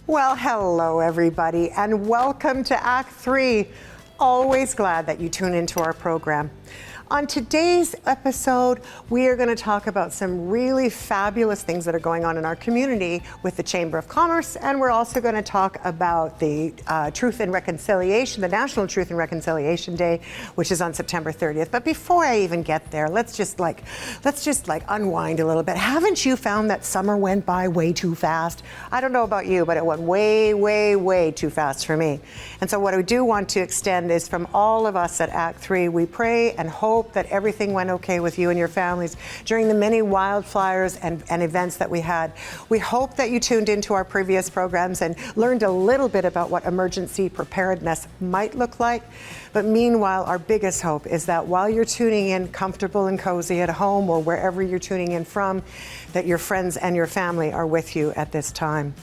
Well, hello everybody, and welcome to Act 3. Always glad that you tune into our program. On today's episode, we are going to talk about some really fabulous things that are going on in our community with the Chamber of Commerce, and we're also going to talk about the Truth and Reconciliation, the National Truth and Reconciliation Day, which is on September 30th. But before I even get there, let's just unwind a little bit. Haven't you found that summer went by way too fast? I don't know about you, but it went way, way, way too fast for me. And so what I do want to extend is from all of us at Act 3, we pray and hope that everything went okay with you and your families during the many wildfires and events that we had. We hope that you tuned into our previous programs and learned a little bit about what emergency preparedness might look like. But meanwhile, our biggest hope is that while you're tuning in comfortable and cozy at home or wherever you're tuning in from, that your friends and your family are with you at this time.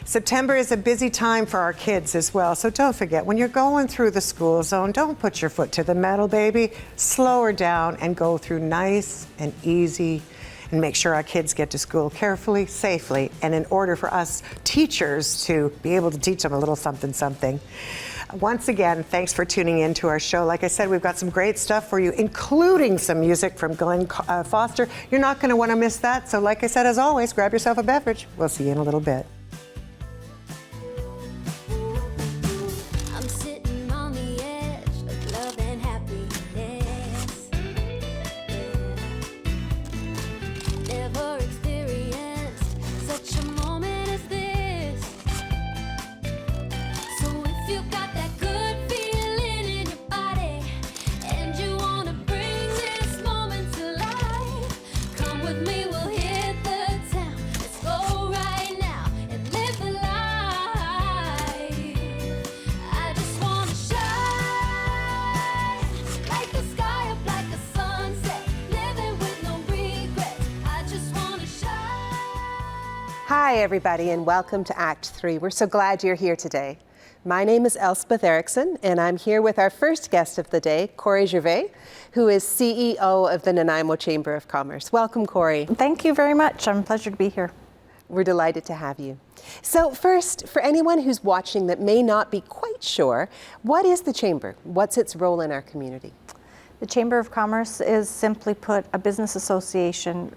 September is a busy time for our kids as well, so don't forget, when you're going through the school zone, don't put your foot to the metal, baby. Slow her down and go through nice and easy and make sure our kids get to school carefully, safely, and in order for us teachers to be able to teach them a little something. Once again, thanks for tuning in to our show. Like I said, we've got some great stuff for you, including some music from Glen Foster. You're not going to want to miss that, so like I said, as always, grab yourself a beverage. We'll see you in a little bit. Hi everybody, and welcome to Act 3. We're so glad you're here today. My name is Elspeth Erickson, and I'm here with our first guest of the day, Corry Gervais, who is CEO of the Nanaimo Chamber of Commerce. Welcome, Corry. Thank you very much. I'm a pleasure to be here. We're delighted to have you. So first, for anyone who's watching that may not be quite sure, what is the Chamber? What's its role in our community? The Chamber of Commerce is, simply put, a business association.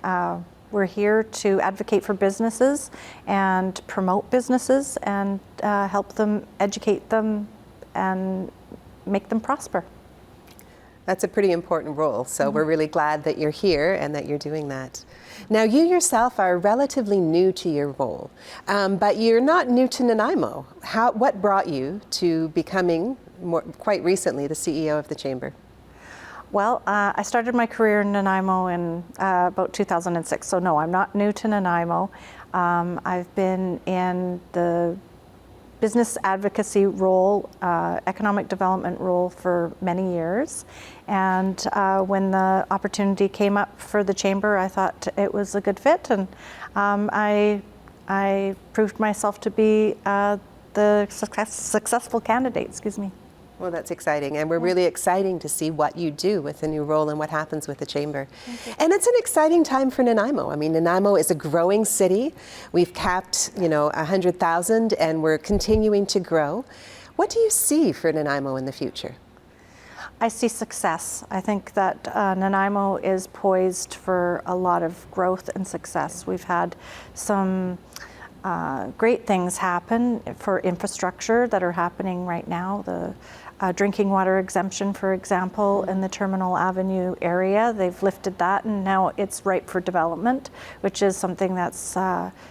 We're here to advocate for businesses and promote businesses and help them, educate them, and make them prosper. That's a pretty important role, so we're really glad that you're here and that you're doing that. Now, you yourself are relatively new to your role, but you're not new to Nanaimo. What brought you to becoming, quite recently, the CEO of the Chamber? Well, I started my career in Nanaimo in about 2006, so no, I'm not new to Nanaimo. I've been in the business advocacy role, economic development role for many years. And when the opportunity came up for the Chamber, I thought it was a good fit, and I proved myself to be the successful candidate, excuse me. Well, that's exciting, and we're really exciting to see what you do with the new role and what happens with the Chamber. And it's an exciting time for Nanaimo. I mean, Nanaimo is a growing city. We've capped, 100,000, and we're continuing to grow. What do you see for Nanaimo in the future? I see success. I think that Nanaimo is poised for a lot of growth and success. We've had some great things happen for infrastructure that are happening right now. The drinking water exemption, for example, in the Terminal Avenue area, they've lifted that, and now it's ripe for development, which is something that's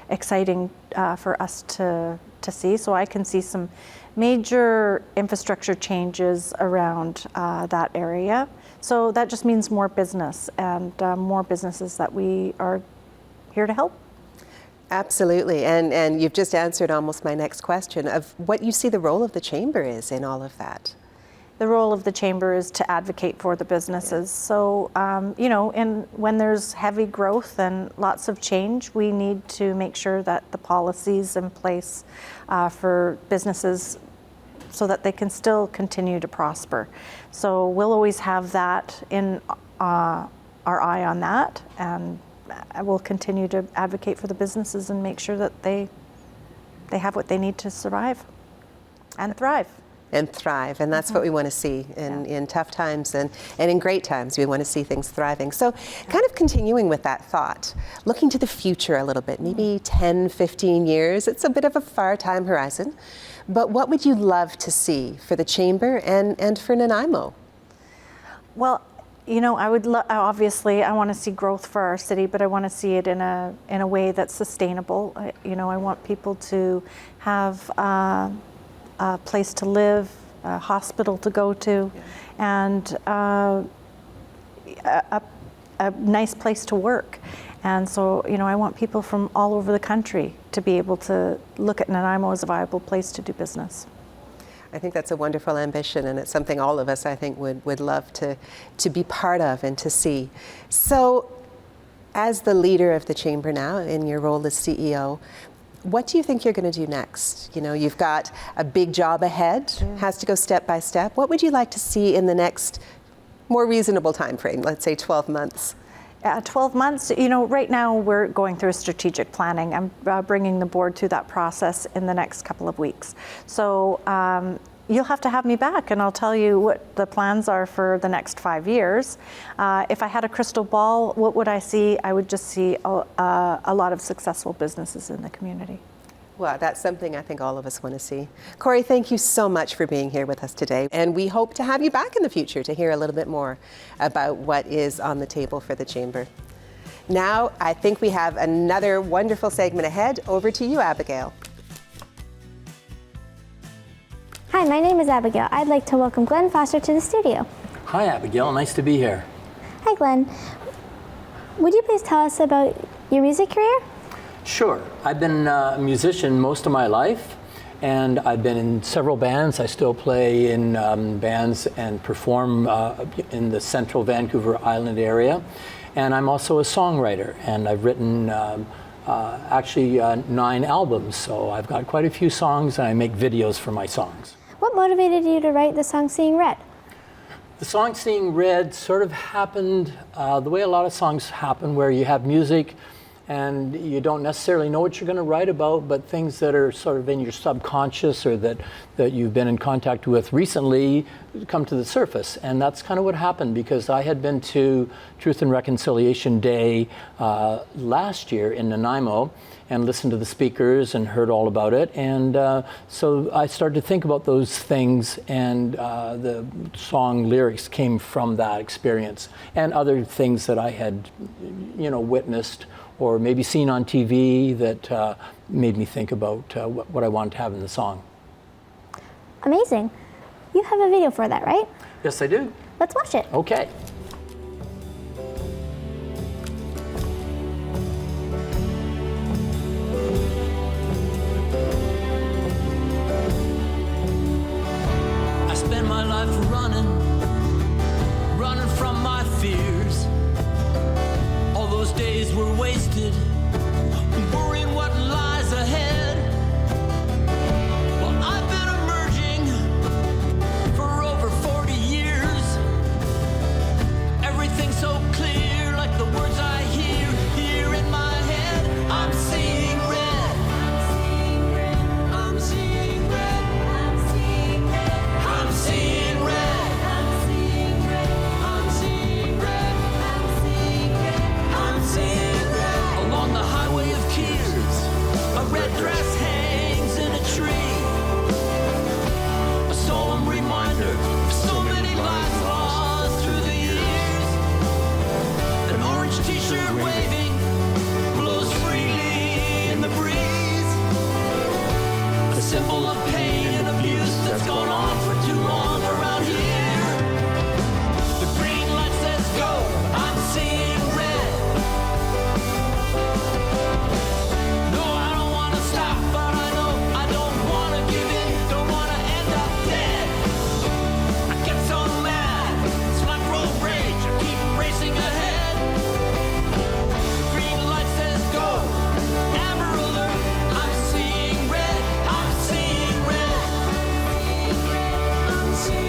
exciting for us to see. So I can see some major infrastructure changes around that area. So that just means more business and more businesses that we are here to help. Absolutely, and you've just answered almost my next question of what you see the role of the Chamber is in all of that. The role of the Chamber is to advocate for the businesses. So, when there's heavy growth and lots of change, we need to make sure that the policies in place for businesses so that they can still continue to prosper. So we'll always have that in our eye on that, and I will continue to advocate for the businesses and make sure that they they have what they need to survive and thrive. And thrive, and that's what we want to see in tough times and in great times. We want to see things thriving. So kind of continuing with that thought, looking to the future a little bit, maybe 10, 15 years, it's a bit of a far time horizon, but what would you love to see for the Chamber and for Nanaimo? Well, you know, I would obviously I want to see growth for our city, but I want to see it in a way that's sustainable. You know, I want people to have a place to live, a hospital to go to, and a nice place to work. And so, you know, I want people from all over the country to be able to look at Nanaimo as a viable place to do business. I think that's a wonderful ambition, and it's something all of us, I think, would love to be part of and to see. So, as the leader of the Chamber now, in your role as CEO, what do you think you're going to do next? You know, you've got a big job ahead, has to go step by step. What would you like to see in the next more reasonable time frame, let's say 12 months? 12 months, you know, right now we're going through strategic planning. I'm bringing the board through that process in the next couple of weeks. So you'll have to have me back and I'll tell you what the plans are for the next 5 years. If I had a crystal ball, what would I see? I would just see a lot of successful businesses in the community. Well, that's something I think all of us want to see. Corry, thank you so much for being here with us today. And we hope to have you back in the future to hear a little bit more about what is on the table for the Chamber. Now, I think we have another wonderful segment ahead. Over to you, Abigail. Hi, my name is Abigail. I'd like to welcome Glen Foster to the studio. Hi, Abigail. Nice to be here. Hi, Glen. Would you please tell us about your music career? Sure. I've been a musician most of my life, and I've been in several bands. I still play in bands and perform in the central Vancouver Island area. And I'm also a songwriter, and I've written actually 9 albums. So I've got quite a few songs, and I make videos for my songs. What motivated you to write the song Seeing Red? The song Seeing Red sort of happened the way a lot of songs happen, where you have music and you don't necessarily know what you're going to write about, but things that are sort of in your subconscious or that you've been in contact with recently come to the surface. And that's kind of what happened, because I had been to Truth and Reconciliation Day last year in Nanaimo and listened to the speakers and heard all about it. And so I started to think about those things, and the song lyrics came from that experience and other things that I had, you know, witnessed or maybe seen on TV that made me think about what I wanted to have in the song. Amazing. You have a video for that, right? Yes, I do. Let's watch it. Okay. I spend my life running from my fears. All those days were wasted, worrying what lies ahead. Well, I've been emerging for over 40 years. Everything's so clear, like the words I hear here in my head. I'm seeing red. I'm seeing red. I'm seeing red. I'm seeing red. I'm seeing red. I'm seeing red. I'm seeing red. I'm seeing red. Along the highway of tears, a red dress hangs in a tree. A solemn reminder of so many lives lost through the years. An orange t-shirt waving blows freely in the breeze. A symbol of pain and abuse that's gone on for too long around here. The green light says go, I'm seeing red. No, I don't want to stop, but I know I don't want to give in, don't want to end up dead. I get so mad, it's like road rage, I keep racing ahead. The green light says go, amber alert, I'm seeing red, I'm seeing red. I'm seeing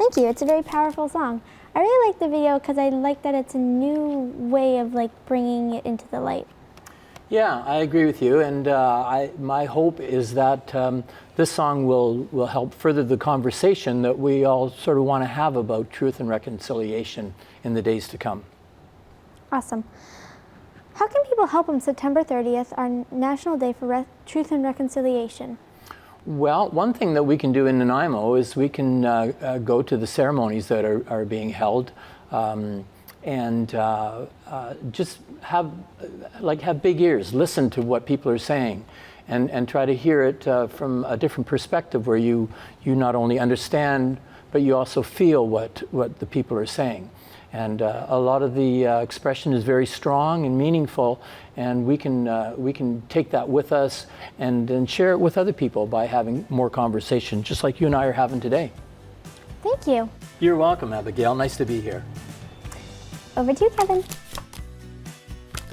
Thank you. It's a very powerful song. I really like the video because I like that it's a new way of like bringing it into the light. Yeah, I agree with you, and my hope is that this song will help further the conversation that we all sort of want to have about truth and reconciliation in the days to come. Awesome. How can people help on September 30th, our National Day for Truth and Reconciliation? Well, one thing that we can do in Nanaimo is we can go to the ceremonies that are being held and just have big ears, listen to what people are saying, and try to hear it from a different perspective where you not only understand, but you also feel what the people are saying. And a lot of the expression is very strong and meaningful, and we can take that with us and then share it with other people by having more conversation, just like you and I are having today. Thank you. You're welcome, Abigail. Nice to be here. Over to you, Kevin.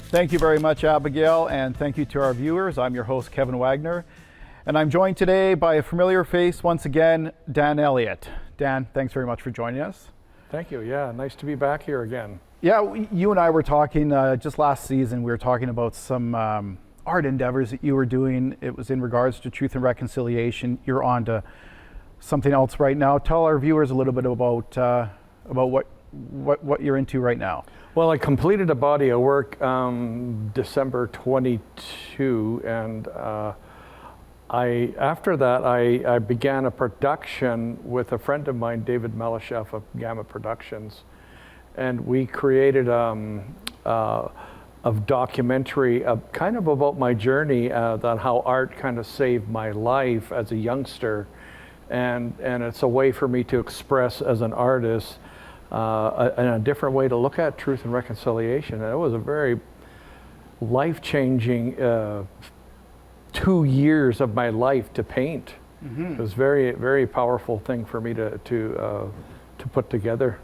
Thank you very much, Abigail, and thank you to our viewers. I'm your host, Kevin Wagner, and I'm joined today by a familiar face once again, Dan Elliott. Dan, thanks very much for joining us. Thank you. Yeah, nice to be back here again. Yeah, you and I were talking just last season. We were talking about some art endeavors that you were doing. It was in regards to truth and reconciliation. You're on to something else right now. Tell our viewers a little bit about what you're into right now. Well, I completed a body of work December 22, and after that I began a production with a friend of mine, David Melasheff of Gamma Productions, and we created a documentary kind of about my journey on how art kind of saved my life as a youngster, and it's a way for me to express as an artist and a different way to look at truth and reconciliation. And it was a very life-changing 2 years of my life to paint. Mm-hmm. It was very, very powerful thing for me to put together.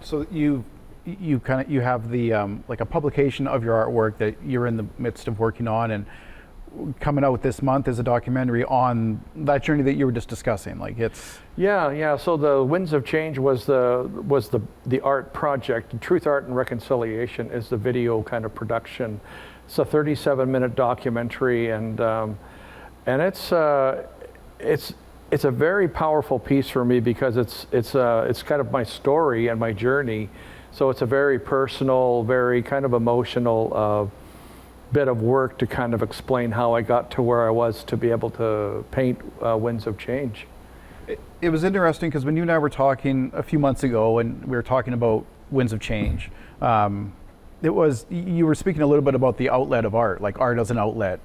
So you have the like a publication of your artwork that you're in the midst of working on, and coming out this month is a documentary on that journey that you were just discussing. Like it's yeah. So the Winds of Change was the art project. Truth, Art, and Reconciliation is the video kind of production. It's a 37-minute documentary, and it's a very powerful piece for me because it's kind of my story and my journey. So it's a very personal, very kind of emotional bit of work to kind of explain how I got to where I was to be able to paint Winds of Change. It was interesting because when you and I were talking a few months ago, and we were talking about Winds of Change, you were speaking a little bit about the outlet of art, like art as an outlet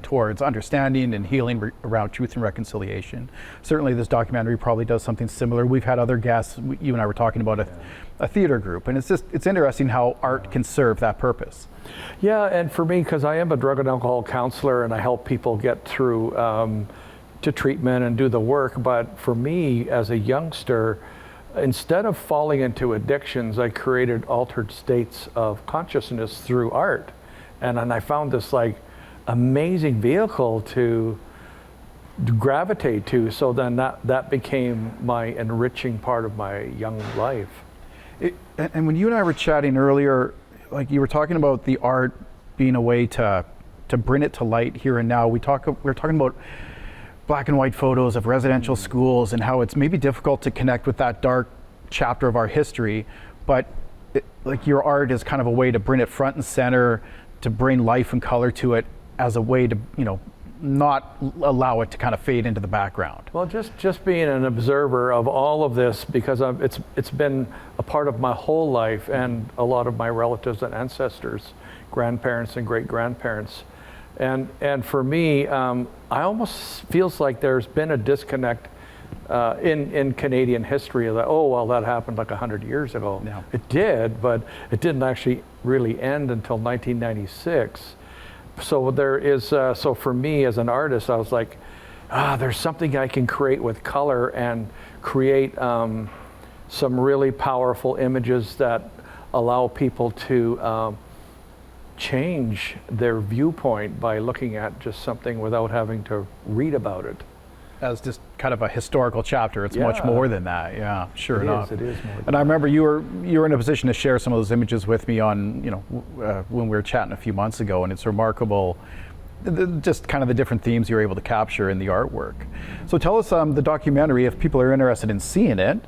towards understanding and healing around truth and reconciliation. Certainly this documentary probably does something similar. We've had other guests, you and I were talking about a theater group, and it's interesting how art can serve that purpose. Yeah, and for me, because I am a drug and alcohol counselor and I help people get through to treatment and do the work, but for me as a youngster, instead of falling into addictions, I created altered states of consciousness through art. And I found this like amazing vehicle to gravitate to. So then that became my enriching part of my young life. And when you and I were chatting earlier, like you were talking about the art being a way to bring it to light here and now. We were talking about black and white photos of residential schools and how it's maybe difficult to connect with that dark chapter of our history, but like your art is kind of a way to bring it front and center, to bring life and color to it as a way to, not allow it to kind of fade into the background. Well, just being an observer of all of this, because it's been a part of my whole life and a lot of my relatives and ancestors, grandparents and great-grandparents. And for me, I almost feels like there's been a disconnect in Canadian history that, that happened like 100 years ago. Yeah. It did, but it didn't actually really end until 1996. So there is, so for me as an artist, I was like, there's something I can create with color and create some really powerful images that allow people to change their viewpoint by looking at just something without having to read about it. as just kind of a historical chapter. It's much Yeah. more than that. Yeah, sure enough. It is more than And I remember you were in a position to share some of those images with me on, when we were chatting a few months ago, and it's remarkable. Just kind of the different themes you're able to capture in the artwork. So tell us the documentary, if people are interested in seeing it.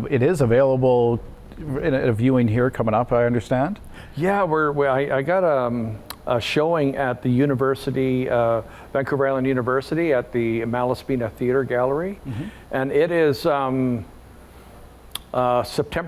It is available in a viewing here coming up, I understand. Yeah, I got a showing at the university, Vancouver Island University, at the Malaspina Theatre Gallery, and it is September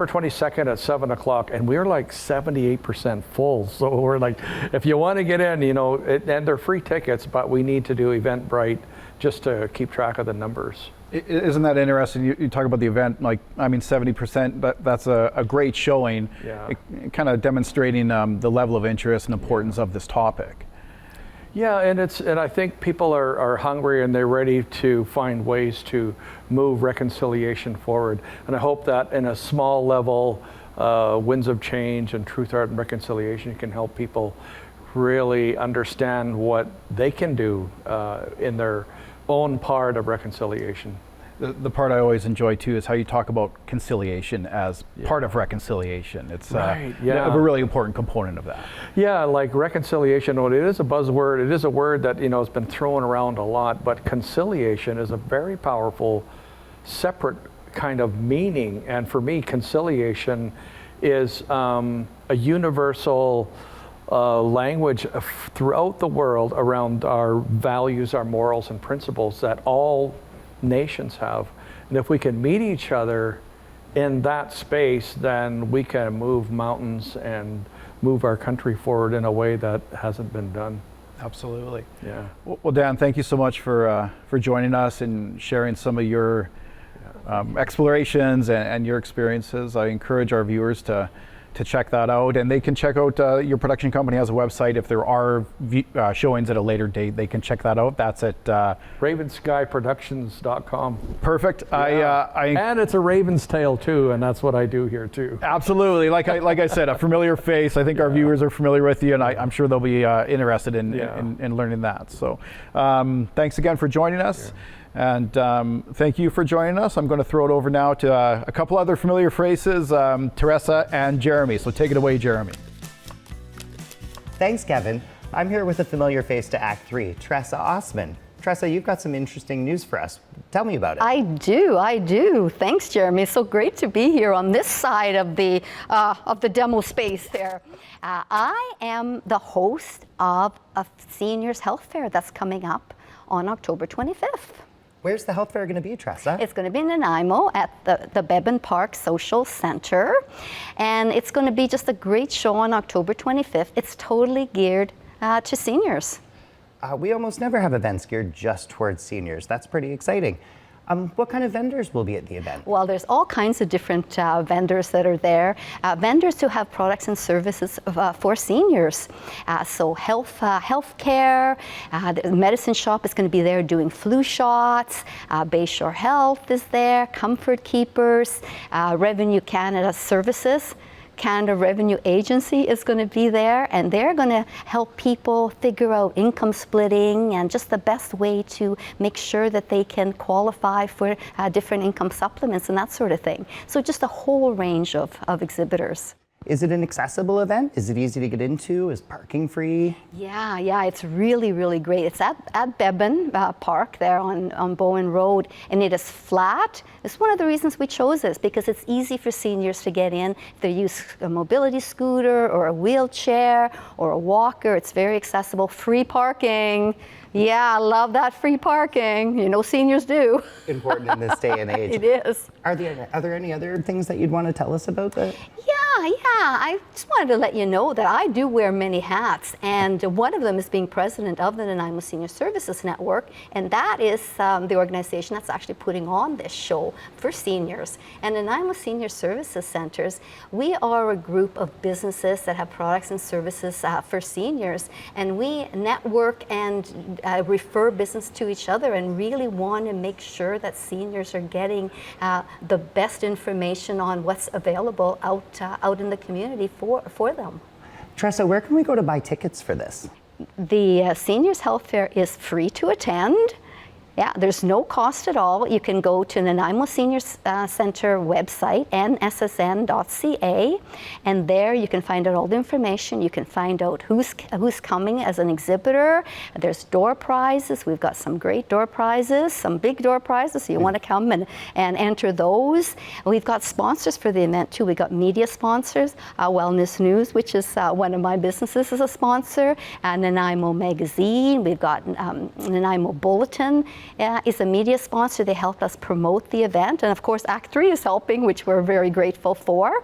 22nd at 7 o'clock, and we're like 78% full. So we're like, if you want to get in, and they're free tickets, but we need to do Eventbrite just to keep track of the numbers. Isn't that interesting? You talk about the event, 70%, that's a great showing, Yeah. kind of demonstrating the level of interest and importance of this topic. Yeah, and I think people are hungry and they're ready to find ways to move reconciliation forward. And I hope that in a small level, Winds of Change and Truth, Art, and Reconciliation can help people really understand what they can do in their own part of reconciliation. The part I always enjoy too is how you talk about conciliation as part of reconciliation. It's Right, a really important component of that. Yeah, like reconciliation, it is a buzzword. It is a word that has been thrown around a lot, but conciliation is a very powerful, separate kind of meaning. And for me, conciliation is a universal language throughout the world around our values, our morals, and principles that all nations have. And if we can meet each other in that space, then we can move mountains and move our country forward in a way that hasn't been done. Absolutely. Yeah. Well, Dan, thank you so much for joining us and sharing some of your explorations and your experiences. I encourage our viewers to check that out, and they can check out your production company has a website. If there are showings at a later date, they can check that out. That's at ravenskyproductions.com. Perfect. Yeah. I and it's a raven's tail too, and that's what I do here too. absolutely, like I said, a familiar face. I think our viewers are familiar with you, and I'm sure they'll be interested in learning that. So thanks again for joining us. Yeah. And thank you for joining us. I'm going to throw it over now to a couple other familiar faces, Teresa and Jeremy. So take it away, Jeremy. Thanks, Kevin. I'm here with a familiar face to Act 3, Teresa Ostman. Teresa, you've got some interesting news for us. Tell me about it. I do. Thanks, Jeremy. It's so great to be here on this side of the demo space there. I am the host of a seniors health fair that's coming up on October 25th. Where's the health fair going to be, Teresa? It's going to be in Nanaimo at the Beban Park Social Center. And it's going to be just a great show on October 25th. It's totally geared to seniors. We almost never have events geared just towards seniors. That's pretty exciting. What kind of vendors will be at the event? Well, there's all kinds of different vendors that are there. Vendors who have products and services for seniors. So healthcare, the medicine shop is going to be there doing flu shots. Bayshore Health is there. Comfort Keepers, Revenue Canada Services. Canada Revenue Agency is going to be there, and they're going to help people figure out income splitting and just the best way to make sure that they can qualify for different income supplements and that sort of thing. So just a whole range of exhibitors. Is it an accessible event? Is it easy to get into? Is parking free? Yeah, it's really, really great. It's at Beban Park there on Bowen Road, and it is flat. It's one of the reasons we chose this, because it's easy for seniors to get in. If they use a mobility scooter or a wheelchair or a walker, it's very accessible. Free parking. Yeah, I love that free parking. Seniors do. Important in this day and age. It is. Are there any other things that you'd want to tell us about that? Yeah. I just wanted to let you know that I do wear many hats, and one of them is being president of the Nanaimo Senior Services Network, and that is the organization that's actually putting on this show for seniors. And Nanaimo Senior Services Centers, we are a group of businesses that have products and services for seniors, and we network and refer business to each other and really want to make sure that seniors are getting the best information on what's available out in the community for them. Teresa, where can we go to buy tickets for this? The Seniors Health Fair is free to attend. Yeah, there's no cost at all. You can go to Nanaimo Senior Center website, nssn.ca, and there you can find out all the information. You can find out who's coming as an exhibitor. There's door prizes. We've got some great door prizes, some big door prizes, so you want to come and enter those. We've got sponsors for the event too. We've got media sponsors, Wellness News, which is one of my businesses, is a sponsor, Nanaimo Magazine. We've got Nanaimo Bulletin is a media sponsor. They help us promote the event. And of course, Act 3 is helping, which we're very grateful for.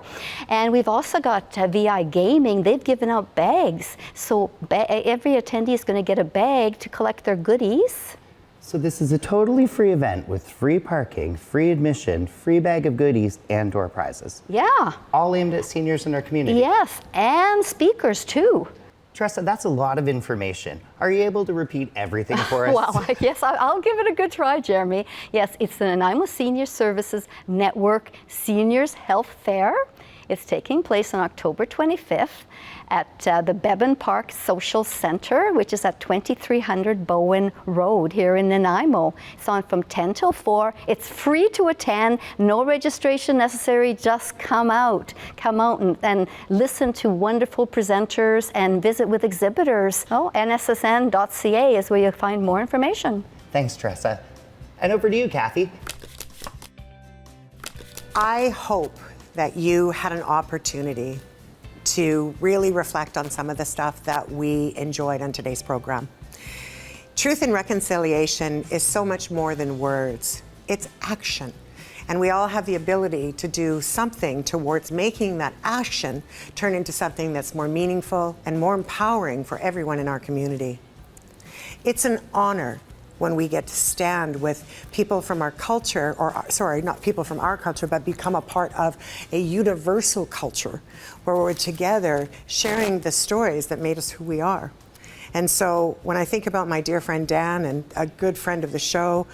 And we've also got VI Gaming. They've given out bags. So every attendee is going to get a bag to collect their goodies. So this is a totally free event with free parking, free admission, free bag of goodies, and door prizes. Yeah. All aimed at seniors in our community. Yes, and speakers too. Teresa, that's a lot of information. Are you able to repeat everything for us? Well, yes, I'll give it a good try, Jeremy. Yes, it's the Nanaimo Senior Services Network Seniors Health Fair. It's taking place on October 25th at the Bevan Park Social Center, which is at 2300 Bowen Road here in Nanaimo. It's on from 10 till 4. It's free to attend, no registration necessary, just come out and listen to wonderful presenters and visit with exhibitors. Oh, nssn.ca is where you'll find more information. Thanks, Teresa. And over to you, Kathy. I hope that you had an opportunity to really reflect on some of the stuff that we enjoyed on today's program. Truth and reconciliation is so much more than words. It's action. And we all have the ability to do something towards making that action turn into something that's more meaningful and more empowering for everyone in our community. It's an honor when we get to stand with people from our culture, not people from our culture, but become a part of a universal culture where we're together sharing the stories that made us who we are. And so when I think about my dear friend Dan, and a good friend of the show,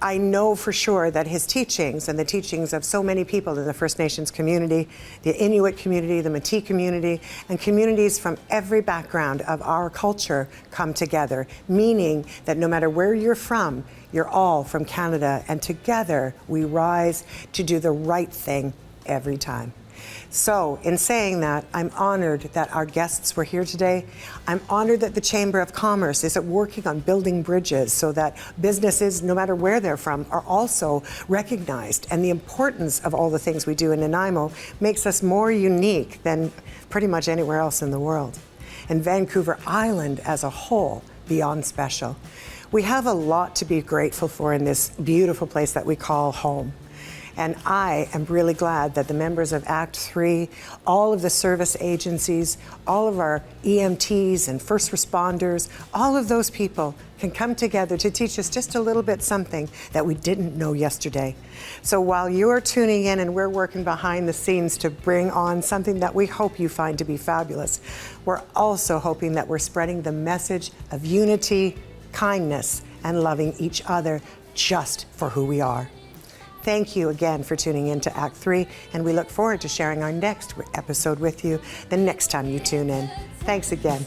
I know for sure that his teachings and the teachings of so many people in the First Nations community, the Inuit community, the Métis community, and communities from every background of our culture come together, meaning that no matter where you're from, you're all from Canada, and together we rise to do the right thing every time. So in saying that, I'm honored that our guests were here today. I'm honored that the Chamber of Commerce is working on building bridges so that businesses, no matter where they're from, are also recognized. And the importance of all the things we do in Nanaimo makes us more unique than pretty much anywhere else in the world. And Vancouver Island as a whole, beyond special. We have a lot to be grateful for in this beautiful place that we call home. And I am really glad that the members of Act 3, all of the service agencies, all of our EMTs and first responders, all of those people can come together to teach us just a little bit something that we didn't know yesterday. So while you're tuning in and we're working behind the scenes to bring on something that we hope you find to be fabulous, we're also hoping that we're spreading the message of unity, kindness, and loving each other just for who we are. Thank you again for tuning in to Act 3, and we look forward to sharing our next episode with you the next time you tune in. Thanks again.